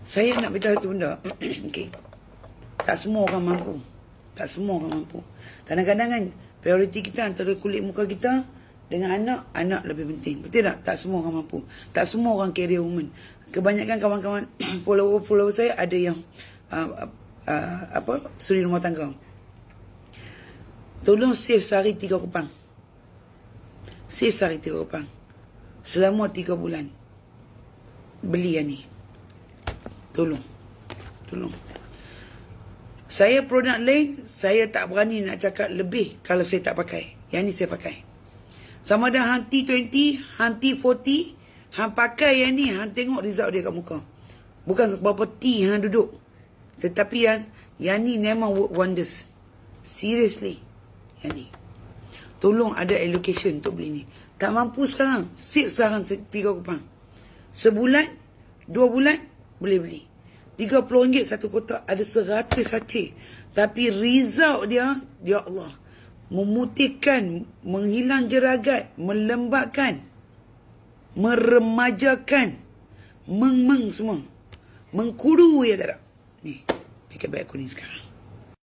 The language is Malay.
Saya nak beritahu satu benda. Okay. Tak semua orang mampu. Tak semua orang mampu. Kadang-kadang kan, prioriti kita antara kulit muka kita dengan anak lebih penting. Betul tak? Tak semua orang mampu. Tak semua orang career woman. Kebanyakan kawan-kawan follower saya ada yang suri rumah tangga. Tolong save sehari 3 kupang. Save sehari 3 kupang. Selama 3 bulan. Beli yang ni. Tolong. Saya produk lain, saya tak berani nak cakap lebih kalau saya tak pakai. Yang ni saya pakai. Sama ada hang T20, hang T40, hang pakai yang ni, hang tengok result dia kat muka. Bukan berapa T hang duduk. Tetapi yang ni memang work wonders. Seriously. Yang ni. Tolong ada allocation untuk beli ni. Tak mampu sekarang, save sekarang 3 kupang. Sebulan, 2 bulan, boleh beli. RM30 satu kotak, ada 100 sachet. Tapi result dia, ya Allah, memutihkan, menghilang jeragat, melembabkan, meremajakan, meng semua. Mengkudu ya tak ada. Ni, pakai beg aku ni sekarang.